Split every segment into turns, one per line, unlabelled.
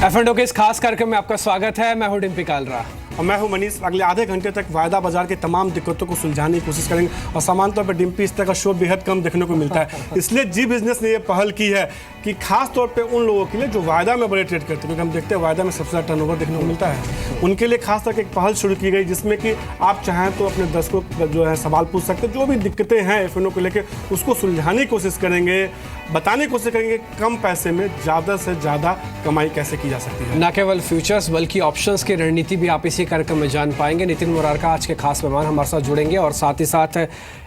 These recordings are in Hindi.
F&O के इस खास कार्यक्रम में आपका स्वागत है। मैं हूं डिम्पी कालरा
और मैं हूं मनीष। अगले आधे घंटे तक वायदा बाजार के तमाम दिक्कतों को सुलझाने की कोशिश करेंगे और सामान्य तौर पर डिम्पी इस तरह का शो बेहद कम देखने को मिलता है। इसलिए जी बिजनेस ने ये पहल की है कि खास तौर पे उन लोगों के लिए जो वायदा में बड़े ट्रेड करते हैं, क्योंकि हम देखते हैं वायदा में सबसे ज़्यादा टर्नओवर देखने को मिलता है, उनके लिए खास तौर पर एक पहल शुरू की गई जिसमें कि आप चाहें तो अपने दर्शकों जो है सवाल पूछ सकते हैं। जो भी दिक्कतें हैं F&O को लेकर उसको सुलझाने की कोशिश करेंगे, बताने की कोशिश करेंगे कम पैसे में ज़्यादा से ज़्यादा कमाई कैसे की जा सकती है।
न केवल फ्यूचर्स बल्कि ऑप्शंस की रणनीति भी आप इसी कार्यक्रम में जान पाएंगे। नितिन मुरारका आज के खास मेहमान हमारे साथ जुड़ेंगे और साथ ही साथ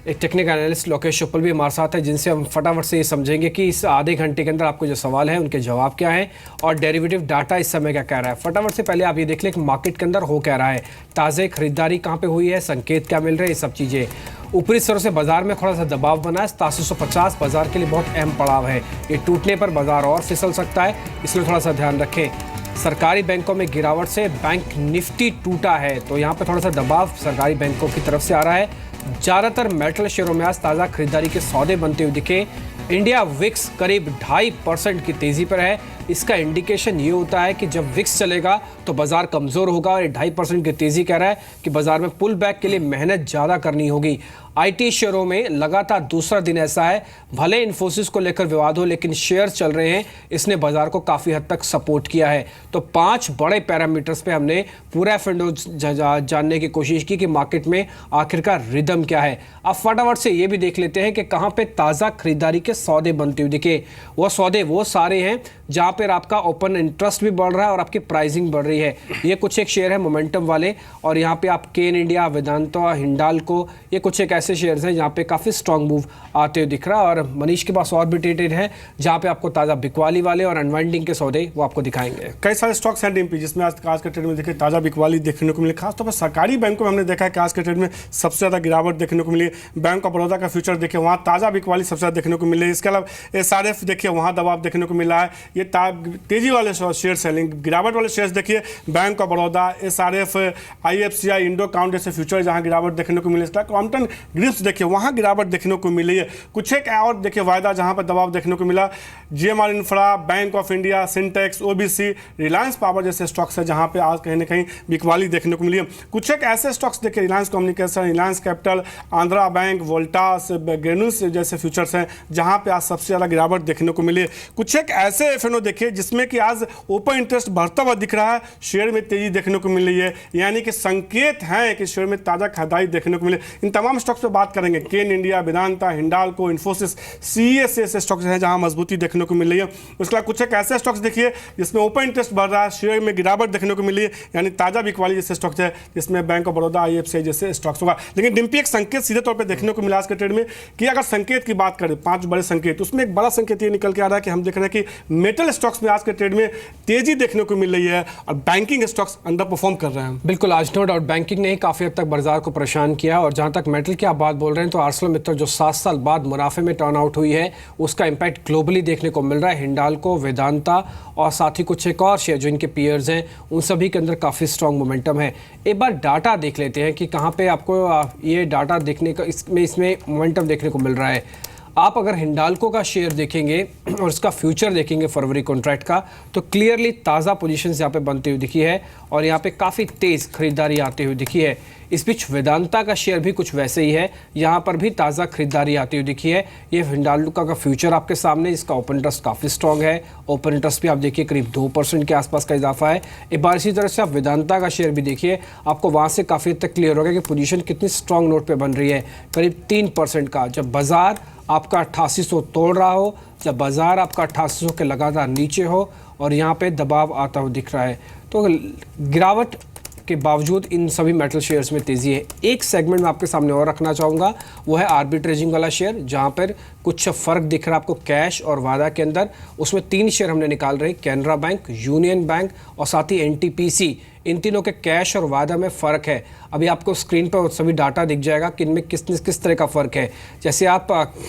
एक टेक्निकल एनालिस्ट लोकेश शुक्ल भी हमारे साथ है, जिनसे हम फटाफट से ये समझेंगे कि इस आधे घंटे के अंदर आपको जो सवाल है उनके जवाब क्या है और डेरिवेटिव डाटा इस समय क्या कह रहा है। फटाफट से पहले आप ये देख लें कि मार्केट के अंदर हो क्या रहा है, ताज़े खरीदारी कहाँ पे हुई है, संकेत क्या मिल रहे हैं, ये सब चीज़ें। ऊपरी स्तरों से बाजार में थोड़ा सा दबाव बना है। 8750 बाजार के लिए बहुत अहम पड़ाव है। ये टूटने पर बाजार और फिसल सकता है, इसलिए थोड़ा सा ध्यान रखें। सरकारी बैंकों में गिरावट से बैंक निफ्टी टूटा है, तो यहाँ पे थोड़ा सा दबाव सरकारी बैंकों की तरफ से आ रहा है। ज़्यादातर मेटल शेयरों में आज ताज़ा खरीदारी के सौदे बनते हुए दिखे। इंडिया विक्स करीब 2.5% की तेज़ी पर है। इसका इंडिकेशन ये होता है कि जब विक्स चलेगा तो बाजार कमज़ोर होगा और 2.5% की तेज़ी कह रहा है कि बाजार में पुल बैक के लिए मेहनत ज़्यादा करनी होगी। आईटी शेयरों में लगातार दूसरा दिन ऐसा है, भले इन्फोसिस को लेकर विवाद हो लेकिन शेयर चल रहे हैं, इसने बाजार को काफ़ी हद तक सपोर्ट किया है। तो 5 बड़े पैरामीटर्स पे हमने पूरा F&O जानने की कोशिश की कि मार्केट में आखिरकार रिदम क्या है। अब फटाफट से ये भी देख लेते हैं कि कहाँ पे ताज़ा खरीदारी के सौदे बनते हुए दिखे। वो सौदे वो सारे हैं जहाँ पर आपका ओपन इंटरेस्ट भी बढ़ रहा है और आपकी प्राइसिंग बढ़ रही है। ये कुछ एक शेयर है मोमेंटम वाले, और यहाँ पे आप केन इंडिया, वेदांता, हिंडाल्को, ये कुछ एक ऐसे शेयर्स हैं जहाँ पे काफ़ी स्ट्रॉन्ग मूव आते हुए दिख रहा है। और मनीष के पास और भी ट्रेडेड है जहाँ पे आपको ताज़ा बिकवाली वाले और अनवाइंडिंग के सौदे वो आपको दिखाएंगे।
कई सारे स्टॉक्स हैं डिम्पी जिसमें आज के ट्रेड में देखिए ताज़ा बिकवाली देखने को मिली। खासतौर पर सरकारी बैंकों में हमने देखा है कि आज के ट्रेड में सबसे ज़्यादा गिरावट देखने को मिली। बैंक ऑफ बड़ौदा का फ्यूचर देखिए, वहाँ ताज़ा बिकवाली सबसे ज़्यादा देखने को मिली। इसके अलावा SRF देखिए, वहाँ दबाव देखने को मिला है। ये तेजी वाले शेयर सेलिंग, गिरावट वाले शेयर्स देखिए, bank of Baroda, SRF, IFCI, Indo count जैसे फ्यूचर जहाँ गिरावट देखने को मिले। क्रॉम्पटन ग्रिप्स देखिए, वहाँ गिरावट देखने को मिली है। कुछ एक और देखिए वायदा जहाँ पर दबाव देखने को मिला। GMR infra, bank of India, Sintex, OBC, Reliance Power जैसे स्टॉक्स है जहाँ पे आज कहीं ना कहीं बिकवाली देखने को मिली है। कुछ एक ऐसे स्टॉक्स देखिए, Reliance communication, Reliance capital, Andhra bank, Voltas, granules जैसे फ्यूचर्स हैं जहाँ पे आज सबसे ज़्यादा गिरावट देखने को मिली है। कुछ एक ऐसे F&O देखिए जिसमें कि आज ओपन इंटरेस्ट बढ़ता हुआ दिख रहा है, शेयर में तेजी देखने को मिल रही है, यानी कि संकेत हैं कि शेयर में ताज़ा खरीदारी देखने को मिले। इन तमाम स्टॉक्स पर बात करेंगे। केन इंडिया, वेदांता, हिंडाल्को, इन्फोसिस, CES ऐसे स्टॉक्स हैं जहां मजबूती देखने को मिल रही है। उसके बाद कुछ एक ऐसे स्टॉक्स देखिए जिसमें ओपन इंटरेस्ट बढ़ रहा है, शेयर में गिरावट देखने को मिली है, यानी ताज़ा बिकवाली जैसे स्टॉक्स है जिसमें बैंक ऑफ बड़ौदा, IFCI जैसे स्टॉक्स होगा। लेकिन डिम्पी एक संकेत सीधे तौर पर देखने को मिला आज के ट्रेड में कि अगर संकेत की बात करें 5 बड़े संकेत, उसमें एक बड़ा संकेत ये निकल के आ रहा है कि हम देख रहे हैं कि मेटल स्टॉक्स में आज के ट्रेड में तेजी देखने को मिल रही है और बैंकिंग स्टॉक्स अंडर परफॉर्म कर रहे हैं।
बिल्कुल, आज नो डाउट बैंकिंग ने ही काफ़ी हद तक बाजार को परेशान किया। और जहाँ तक मेटल की आप बात बोल रहे हैं तो आर्सेलरमित्तल जो 7 साल बाद मुनाफे में टर्न आउट हुई है उसका इंपैक्ट ग्लोबली देखने को मिल रहा है। हिंडाल्को, वेदांता और साथ ही कुछ एक और शेयर जो इनके पीयर्स हैं उन सभी के अंदर काफ़ी स्ट्रॉन्ग मोमेंटम है। एक बार डाटा देख लेते हैं कि कहाँ पे आपको ये डाटा देखने का इसमें मोमेंटम देखने को मिल रहा है। आप अगर हिंडाल्को का शेयर देखेंगे और इसका फ्यूचर देखेंगे फरवरी कॉन्ट्रैक्ट का, तो क्लियरली ताज़ा पोजीशंस यहाँ पे बनती हुई दिखी है और यहाँ पे काफ़ी तेज़ खरीदारी आती हुई दिखी है। इस बीच वेदांता का शेयर भी कुछ वैसे ही है, यहाँ पर भी ताज़ा खरीदारी आती हुई दिखी है। ये हिंडाल्को का फ्यूचर आपके सामने, इसका ओपन इंटरेस्ट काफ़ी स्ट्रॉन्ग है। ओपन इंटरेस्ट भी आप देखिए करीब 2% के आसपास का इजाफा है। एक बार इसी तरह से आप वेदांता का शेयर भी देखिए, आपको वहाँ से काफ़ी हद तक क्लियर होगा कि पोजीशन कितनी स्ट्रॉन्ग नोट पे बन रही है, करीब 3% का। जब बाजार आपका 8800 तोड़ रहा हो, जब बाजार आपका 8800 के लगातार नीचे हो और यहाँ पे दबाव आता हुआ दिख रहा है, तो गिरावट के बावजूद इन सभी मेटल शेयर्स में तेज़ी है। एक सेगमेंट में आपके सामने और रखना चाहूँगा, वो है आर्बिट्रेजिंग वाला शेयर, जहाँ पर कुछ फ़र्क दिख रहा है आपको कैश और वादा के अंदर। उसमें 3 शेयर हमने निकाल रहे, कैनरा बैंक, यूनियन बैंक और साथ ही NTPC। इन तीनों के कैश और वादा में फ़र्क है। अभी आपको स्क्रीन पर सभी डाटा दिख जाएगा कि इनमें किस तरह का फ़र्क है। जैसे आप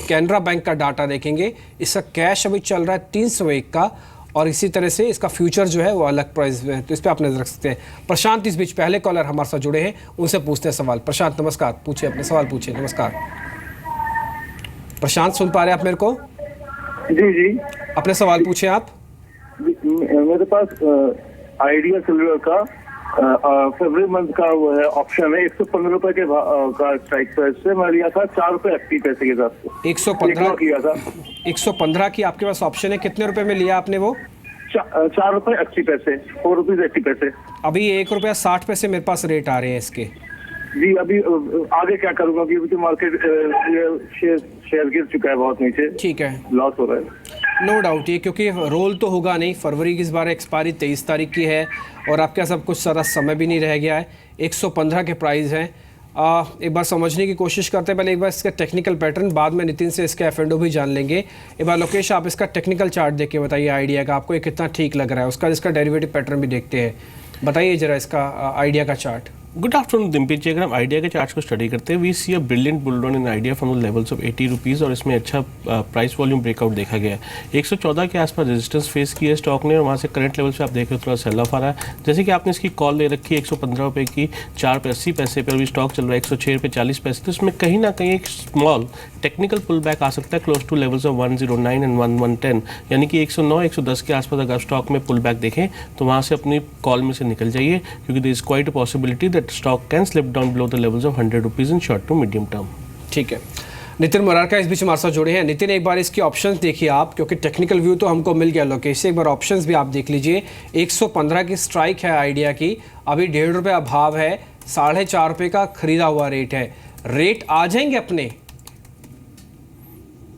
कैनरा बैंक का डाटा देखेंगे, इसका कैश अभी चल रहा है 301 का और इसी तरह से इसका फ्यूचर जो है वो अलग प्राइस है, तो इस पर आप नजर रख सकते हैं। प्रशांत इस बीच पहले कॉलर हमारे साथ जुड़े हैं, उनसे पूछते हैं सवाल। प्रशांत नमस्कार, पूछिए अपने सवाल पूछिए। नमस्कार प्रशांत, सुन पा रहे हैं आप मेरे को?
जी जी,
अपने सवाल पूछे आप।
मेरा मेरे पास आइडिया सिल्वर का फरवरी मंथ का वो है ऑप्शन है 115 रुपए के का स्ट्राइक प्राइस से मैं लिया था 4 रुपए 80 पैसे के साथ
115
किया था
115 की आपके पास ऑप्शन है, कितने रुपए में लिया आपने वो?
4 रुपए 80 पैसे, 4 रुपीज 80 पैसे।
अभी 1 रुपया 60 पैसे मेरे पास रेट आ रहे हैं इसके।
जी अभी आगे क्या करूंगा कि अभी तो मार्केट शेयर गिर चुका है बहुत नीचे,
ठीक है,
लॉस हो रहा है।
नो डाउट ये, क्योंकि रोल तो होगा नहीं, फरवरी की इस बार एक्सपायरी 23 तारीख की है और आपके पास अब कुछ सारा समय भी नहीं रह गया है। 115 के प्राइस हैं। एक बार समझने की कोशिश करते हैं, पहले एक बार इसका टेक्निकल पैटर्न, बाद में नितिन से इसका F&O भी जान लेंगे। एक बार लोकेश आप इसका टेक्निकल चार्ट देख के बताइए आइडिया का, आपको ये कितना ठीक लग रहा है, उसका इसका डेरिवेटिव पैटर्न भी देखते हैं। बताइए जरा इसका आइडिया का chart.
Good afternoon Dimpy ji, अगर हम आइडिया के चार्ट्स को स्टडी करते हैं, we see a brilliant bull run in Idea from the levels of 80 rupees और इसमें अच्छा प्राइस वॉल्यूम ब्रेकआउट देखा गया है। 114 के आसपास रेजिस्टेंस फेस की है स्टॉक ने और वहाँ से करंट लेवल से आप देख रहे हो थोड़ा सेल ऑफ आ रहा है। जैसे कि आपने इसकी कॉल ले रखी है 115 रुपये की 4 रुपये 80 पैसे पर, अभी स्टॉक चल रहा है 106 रुपये 40 पैसे, तो इसमें कहीं ना कहीं एक स्मॉल टेक्निकल पुल बैक आ सकता है close to levels of 109 and 1110, यानी कि 109 110 के आसपास अगर स्टॉक में पुल बैक देखें तो वहाँ से अपनी कॉल में से निकल जाइए, क्योंकि there is quite a possibility that stock can slip down below the levels of 100 rupees in short to medium term.
ठीक है, नितिन मुरारका इस बीच हमारे साथ जुड़े हैं। नितिन, एक बार इसकी ऑप्शंस देखिए आप, क्योंकि टेक्निकल व्यू तो हमको मिल गया लोकेश से, एक बार ऑप्शंस भी आप देख लीजिए। 115 की स्ट्राइक है आइडिया की, अभी 1.5 रुपये भाव है, 4.5 रुपये का खरीदा हुआ रेट है। रेट आ जाएंगे अपने?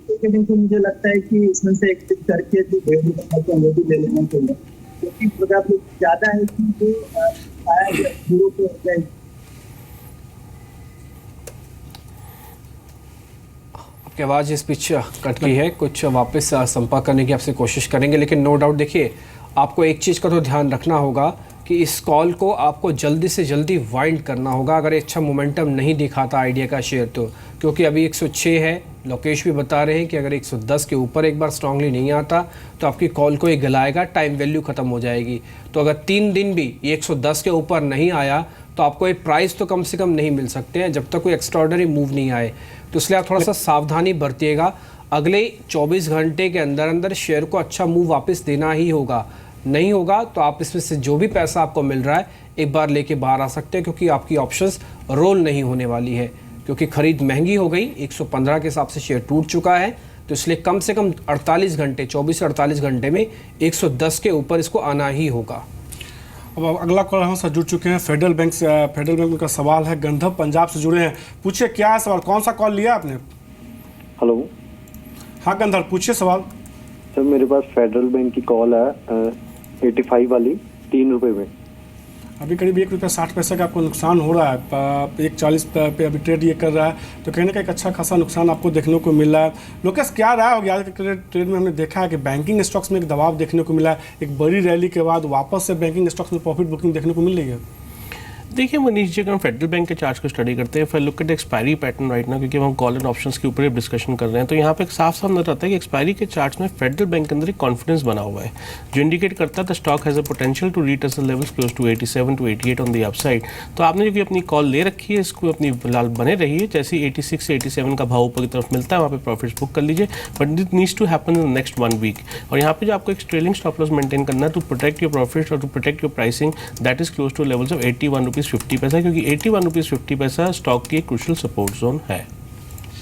देखो मुझे लगता है कि इसमें से एक टिक करके जो 1.5 रुपये का वो भी ले लेना चाहिए, क्योंकि अगर ज्यादा है कि जो आया शुरू पे हो जाए।
आपकी आवाज़ इस बीच कट गई है, कुछ वापस संपर्क करने की आपसे कोशिश करेंगे, लेकिन नो डाउट देखिए आपको एक चीज़ का तो ध्यान रखना होगा कि इस कॉल को आपको जल्दी से जल्दी वाइंड करना होगा अगर अच्छा मोमेंटम नहीं दिखाता आइडिया का शेयर तो, क्योंकि अभी 106 है, लोकेश भी बता रहे हैं कि अगर 110 के ऊपर एक बार स्ट्रांगली नहीं आता तो आपकी कॉल को ये गलाएगा, टाइम वैल्यू ख़त्म हो जाएगी। तो अगर 3 दिन भी ये 110 के ऊपर नहीं आया तो आपको एक प्राइस तो कम से कम नहीं मिल सकते हैं जब तक कोई एक्स्ट्राऑर्डिनरी मूव नहीं आए। तो इसलिए आप थोड़ा सा सावधानी बरतिएगा। अगले 24 घंटे के अंदर अंदर शेयर को अच्छा मूव वापस देना ही होगा, नहीं होगा तो आप इसमें से जो भी पैसा आपको मिल रहा है एक बार लेके बाहर आ सकते हैं, क्योंकि आपकी ऑप्शंस रोल नहीं होने वाली है, क्योंकि खरीद महंगी हो गई। 115 के हिसाब से शेयर टूट चुका है, तो इसलिए कम से कम 48 घंटे 24 से 48 घंटे में 110 के ऊपर इसको आना ही होगा।
अब अगला कॉल हम साथ जुड़ चुके हैं फेडरल बैंक से। फेडरल बैंक का सवाल है, गंधर्व पंजाब से जुड़े हैं, पूछिए क्या है सवाल, कौन सा कॉल लिया आपने?
हेलो,
हाँ गंधर्व पूछिए सवाल।
सर मेरे पास फेडरल बैंक की कॉल है 85 वाली 3 रुपए में।
अभी करीब 1 रुपया 60 पैसे का आपको नुकसान हो रहा है, 1.40 पे अभी ट्रेड ये कर रहा है, तो कहीं ना कहीं एक अच्छा खासा नुकसान आपको देखने को मिल रहा है। लोकेश क्या रहा होगा आज के ट्रेड में? हमने देखा है कि बैंकिंग स्टॉक्स में एक दबाव देखने को मिला है, एक बड़ी रैली के बाद वापस से बैंकिंग स्टॉक्स में प्रॉफिट बुकिंग देखने को मिल रही है।
देखिए मनीष जी, अगर हम फेडरल बैंक के चार्ट को स्टडी करते हैं, फिर look at expiry pattern right ना, क्योंकि हम कॉल एंड ऑप्शंस के ऊपर ही डिस्कशन कर रहे हैं, तो यहाँ पे एक साफ साफ नजर आता है कि एक्सपायरी के चार्ट्स में फेडरल बैंक के अंदर एक कॉन्फिडेंस बना हुआ है जो इंडिकेट करता है the stock has a potential to reach the levels close to 87 to 88 on the upside. तो आपने जो कि अपनी कॉल ले रखी है इसको अपनी फिलहाल बने रही है, जैसे 86 से 87 का भाव ऊपर की तरफ मिलता है वहाँ पे प्रॉफिट्स बुक कर लीजिए, but it needs to happen in the next 1 week. और यहाँ पे जो आपको एक ट्रेलिंग स्टॉप लॉस मेंटेन करना है टू प्रोटेक्ट योर प्रॉफिट्स और to protect your pricing, that is close to levels of 81 rupees 50 पैसा, क्योंकि 81 रुपीज़ 50 पैसा स्टॉक की एक क्रूशियल सपोर्ट जोन है।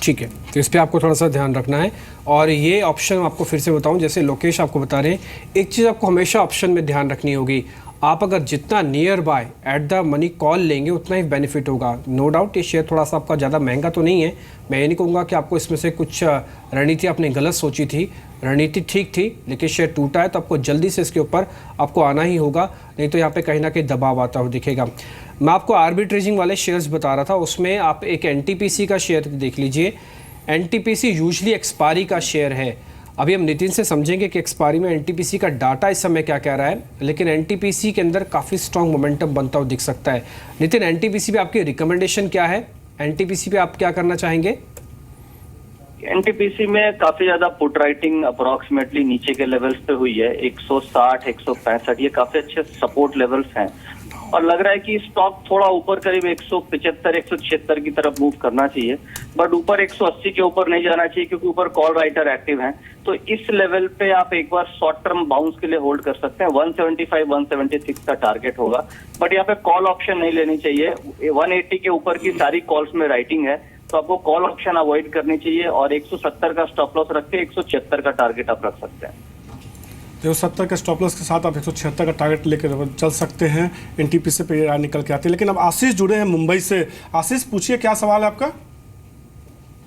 ठीक है, तो इस पर आपको थोड़ा सा ध्यान रखना है। और ये ऑप्शन आपको फिर से बताऊं, जैसे लोकेश आपको बता रहे हैं, एक चीज़ आपको हमेशा ऑप्शन में ध्यान रखनी होगी, आप अगर जितना near by at the money call लेंगे उतना ही बेनिफिट होगा। नो डाउट ये शेयर थोड़ा सा आपका ज़्यादा महंगा तो नहीं है, मैं ये नहीं कहूँगा कि आपको इसमें से कुछ रणनीति आपने गलत सोची थी, रणनीति ठीक थी, लेकिन शेयर टूटा है तो आपको जल्दी से इसके ऊपर आपको आना ही होगा, नहीं तो यहाँ पे कहीं ना कहीं दबाव आता हुआ दिखेगा। मैं आपको आर्बिट्रेजिंग वाले शेयर्स बता रहा था, उसमें आप एक एनटीपीसी का शेयर देख लीजिए। एनटीपीसी यूजली एक्सपायरी का शेयर है। अभी हम नितिन से समझेंगे कि एक्सपायरी में एनटीपीसी का डाटा इस समय क्या कह रहा है, लेकिन एनटीपीसी के अंदर काफ़ी स्ट्रॉन्ग मोमेंटम बनता हुआ दिख सकता है। नितिन, एनटीपीसी पे आपकी रिकमेंडेशन क्या है? एनटीपीसी पे आप क्या करना चाहेंगे?
एनटीपीसी में काफी ज्यादा पुट राइटिंग अप्रोक्सीमेटली नीचे के लेवल्स पे हुई है, 160 165, ये काफी अच्छे सपोर्ट लेवल्स हैं। और लग रहा है कि स्टॉक थोड़ा ऊपर करीब 175 176 की तरफ मूव करना चाहिए, बट ऊपर 180 के ऊपर नहीं जाना चाहिए क्योंकि ऊपर कॉल राइटर एक्टिव हैं। तो इस लेवल पे आप एक बार शॉर्ट टर्म बाउंस के लिए होल्ड कर सकते हैं। 175 176 का टारगेट होगा, बट यहाँ पे कॉल ऑप्शन नहीं लेनी चाहिए। 180 के ऊपर की सारी कॉल्स में राइटिंग है, तो आपको कॉल ऑप्शन अवॉइड करनी चाहिए और 170 का स्टॉप लॉस रख के 176 का टारगेट आप रख सकते हैं।
170 के स्टॉप लॉस के साथ आप 176 का टारगेट लेकर चल सकते हैं। एनटीपीसी पे ये राय निकल के आती है। लेकिन अब आशीष जुड़े हैं मुंबई से। आशीष, पूछिए क्या सवाल है आपका?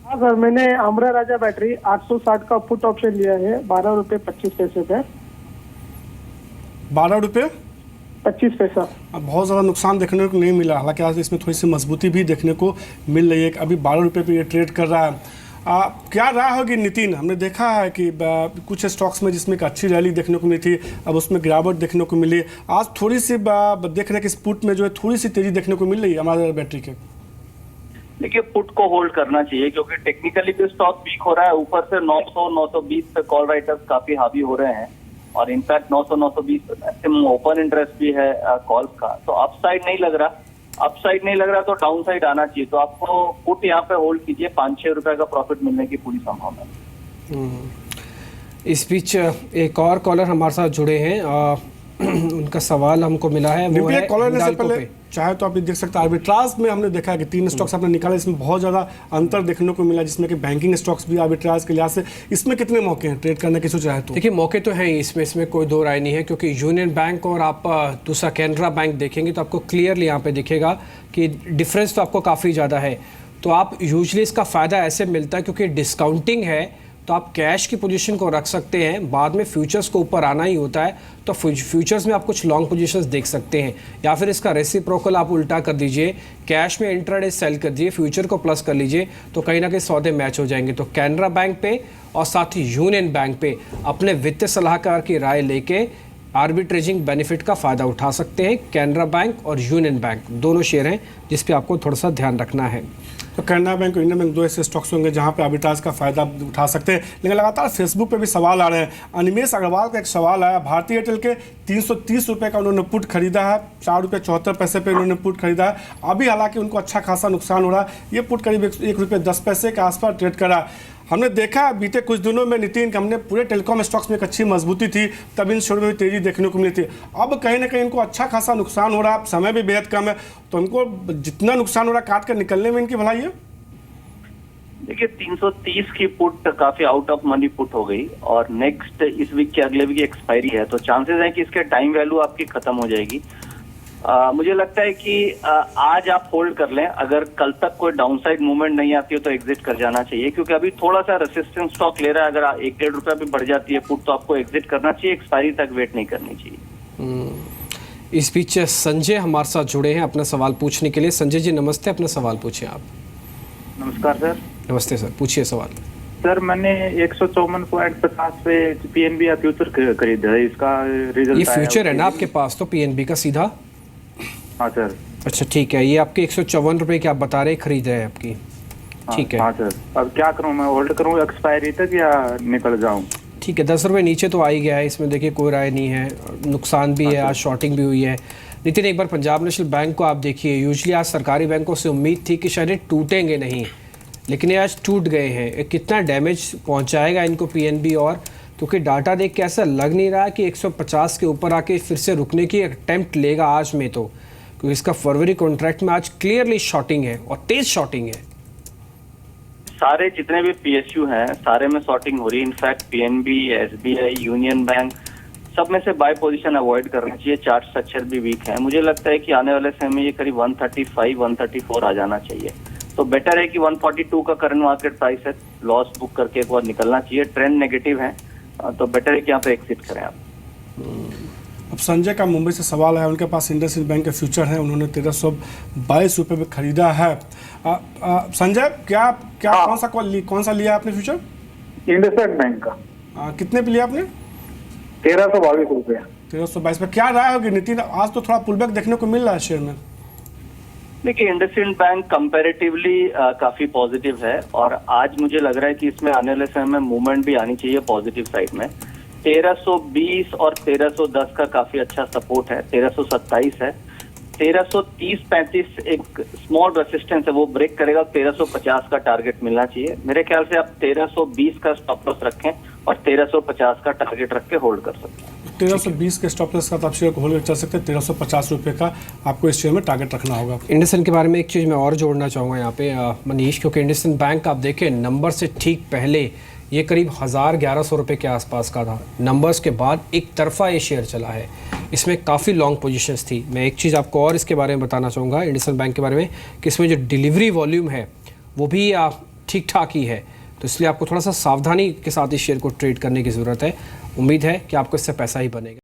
हाँ सर, मैंने अमरा राजा बैटरी 860 का पुट ऑप्शन लिया है 12 रुपये 25 पैसे पे।
12 रुपये
25 पैसा।
अब बहुत ज़्यादा नुकसान देखने को नहीं मिला, हालांकि आज इसमें थोड़ी सी मजबूती भी देखने को मिल रही है। अभी 12 रुपये पे ये ट्रेड कर रहा है। क्या राय होगी नितिन? हमने देखा है कि कुछ स्टॉक्स में जिसमें एक अच्छी रैली देखने को मिली थी, अब उसमें गिरावट देखने को मिली। आज थोड़ी सी देख रहे हैं कि पुट में जो है थोड़ी सी तेजी देखने को मिल रही है हमारे बैटरी के।
देखिए, पुट को होल्ड करना चाहिए क्योंकि टेक्निकली भी स्टॉक वीक हो रहा है। ऊपर से 900 920 पे कॉल राइटर्स काफी हावी हो रहे हैं और इनफैक्ट 900 920 ओपन इंटरेस्ट भी है कॉल्स का। तो अपसाइड नहीं लग रहा, तो डाउन साइड आना चाहिए। तो आपको पुट यहाँ पे होल्ड कीजिए, 5-6 रुपए का प्रॉफिट मिलने की पूरी संभावना है।
इस बीच एक और कॉलर हमारे साथ जुड़े हैं। उनका सवाल हमको मिला है, वो है
कॉलर ने से
हिंडाल्को
पहले
पे।
चाहे तो आप ये देख सकते हैं, आर्बिट्राज में हमने देखा है कि 3 स्टॉक्स आपने निकाले, इसमें बहुत ज़्यादा अंतर देखने को मिला, जिसमें कि बैंकिंग स्टॉक्स भी आर्बिट्राज के लिहाज से। इसमें कितने मौके हैं ट्रेड करने के चाहे तो?
देखिए, मौके तो हैं ही इसमें कोई दो राय नहीं है, क्योंकि यूनियन बैंक और आप दूसरा कैनरा बैंक देखेंगे तो आपको क्लियरली यहाँ पे दिखेगा कि डिफरेंस तो आपको काफ़ी ज़्यादा है। तो आप यूजुअली इसका फ़ायदा ऐसे मिलता है क्योंकि डिस्काउंटिंग है, तो आप कैश की पोजीशन को रख सकते हैं, बाद में फ्यूचर्स को ऊपर आना ही होता है, तो फ्यूचर्स में आप कुछ लॉन्ग पोजीशंस देख सकते हैं। या फिर इसका रेसिप्रोकल आप उल्टा कर दीजिए, कैश में इंट्राडे सेल कर दीजिए, फ्यूचर को प्लस कर लीजिए, तो कहीं ना कहीं सौदे मैच हो जाएंगे। तो कैनरा बैंक पे और साथ ही यूनियन बैंक पे अपने वित्तीय सलाहकार की राय लेके आर्बिट्रेजिंग बेनिफिट का फ़ायदा उठा सकते हैं। कैनरा बैंक और यूनियन बैंक दोनों शेयर हैं जिस पे आपको थोड़ा सा ध्यान रखना है।
तो कैनरा बैंक और इंडियन बैंक 2 ऐसे स्टॉक्स होंगे जहां पे आर्बिट्राज का फायदा उठा सकते हैं। लेकिन लगातार फेसबुक पे भी सवाल आ रहे हैं। अनिमेश अग्रवाल का एक सवाल आया, भारतीय एयरटेल के 330 रुपये का उन्होंने पुट खरीदा है, 4 रुपये 74 पैसे पे उन्होंने पुट खरीदा है। अभी हालांकि उनको अच्छा खासा नुकसान हो रहा है, ये पुट करीब 1 रुपये 10 पैसे के आसपास ट्रेड करा। हमने देखा बीते कुछ दिनों में नितिन, हमने पूरे टेलीकॉम स्टॉक्स में एक अच्छी मजबूती थी, तब इन शेयरों में तेजी देखने को मिली थी। अब कहीं ना कहीं इनको अच्छा खासा नुकसान हो रहा है, समय भी बेहद कम है, तो इनको जितना नुकसान हो रहा है काट कर निकलने में इनकी भलाई है।
देखिए, 330 की पुट काफी आउट ऑफ मनी पुट हो गई और नेक्स्ट इस वीक के अगले वीक की एक्सपायरी है, तो चांसेस है कि इसके टाइम वैल्यू आपकी खत्म हो जाएगी। मुझे लगता है कि आज आप होल्ड कर लें, अगर कल तक कोई डाउनसाइड मूवमेंट नहीं आती हो तो एग्जिट कर जाना चाहिए, क्योंकि अभी थोड़ा सा रेसिस्टेंस स्टॉक ले रहा है। अगर 1-1.5 रुपया भी बढ़ जाती है पुट तो आपको एग्जिट करना चाहिए, एक्सपायरी तक वेट नहीं करनी चाहिए।
इस बीच संजय हमारे साथ जुड़े हैं अपना सवाल पूछने के लिए। संजय जी नमस्ते, अपना सवाल पूछिए आप।
नमस्कार सर।
नमस्ते सर, पूछिए सवाल।
सर, मैंने 154.50 पे पीएनबी या फ्यूचर खरीदा है, इसका रिजल्ट
ये फ्यूचर है ना आपके पास, तो पीएनबी का सीधा?
हाँ सर।
अच्छा ठीक है, ये आपके 154 रुपये की आप बता रहे खरीद रहे हैं आपकी, ठीक है।
हाँ सर, अब क्या करूँ, मैं होल्ड करूँ एक्सपायरी तक या निकल जाऊँ?
ठीक है, 10 रुपये नीचे तो आ ही गया है, इसमें देखिए कोई राय नहीं है, नुकसान भी है, आज शॉर्टिंग भी हुई है। नितिन, एक बार पंजाब नेशनल बैंक को आप देखिए, यूजुअली आज सरकारी बैंकों से उम्मीद थी कि शायद टूटेंगे नहीं, लेकिन ये आज टूट गए हैं। कितना डैमेज पहुंचाएगा इनको पीएनबी, और क्योंकि डाटा देख के ऐसा लग नहीं रहा कि 150 के ऊपर आके फिर से रुकने की अटेम्प्ट लेगा आज में, तो क्योंकि इसका फरवरी कॉन्ट्रैक्ट में आज क्लियरली शॉर्टिंग है और तेज शॉर्टिंग है।
सारे जितने भी पीएसयू हैं सारे में शॉर्टिंग हो रही है। In fact PNB, SBI, union bank, सब में से बाय पोजीशन अवॉइड करना चाहिए। चार्ट स्ट्रक्चर भी वीक है। मुझे लगता है कि आने वाले समय में ये करीब 135 134 आ जाना चाहिए, तो बेटर है कि 142 का करंट मार्केट प्राइस है, लॉस बुक करके एक बार निकलना चाहिए। ट्रेंड नेगेटिव है, तो बेटर है कि यहाँ पे एग्जिट करें आप।
अब संजय का मुंबई से सवाल है, उनके पास इंडसइंड बैंक के फ्यूचर है, उन्होंने 1322 रुपये में खरीदा है। संजय, क्या कौन सा लिया आपने फ्यूचर?
इंडसइंड बैंक का।
कितने पे लिया आपने?
1322 रुपये।
1322 पे क्या राय होगी नितिन? आज तो थोड़ा पुलबैक देखने को मिल रहा है शेयर में।
देखिए, इंडसइंड बैंक कंपैरेटिवली काफी पॉजिटिव है और आज मुझे लग रहा है कि इसमें आने वाले समय में मूवमेंट भी आनी चाहिए पॉजिटिव साइड में। 1320 और 1310 का काफी अच्छा सपोर्ट है, 1327 है। 1330-35 एक स्मॉल रेसिस्टेंस है, वो ब्रेक करेगा, 1350 का टारगेट मिलना चाहिए। मेरे ख्याल से आप 1320 का स्टॉप लॉस रखें और 1350 का टारगेट रख के होल्ड कर सकते हैं।
1320 के स्टॉप लॉस का तो आप शेयर को होल्ड कर सकते हैं, 1350 रुपये का आपको इस शेयर में टारगेट रखना होगा।
इंडसइंड के बारे में एक चीज़ मैं और जोड़ना चाहूँगा यहाँ पे मनीष, क्योंकि इंडसइंड बैंक आप देखें नंबर से ठीक पहले ये करीब 1100 रुपये के आसपास का था, नंबर्स के बाद एक तरफा ये शेयर चला है, इसमें काफ़ी लॉन्ग पोजीशंस थी। मैं एक चीज़ आपको और इसके बारे में बताना चाहूँगा इंडसइंड बैंक के बारे में कि इसमें जो डिलीवरी वॉल्यूम है वो भी ठीक ठाक ही है, तो इसलिए आपको थोड़ा सा सावधानी के साथ इस शेयर को ट्रेड करने की ज़रूरत है। उम्मीद है कि आपको इससे पैसा ही बनेगा।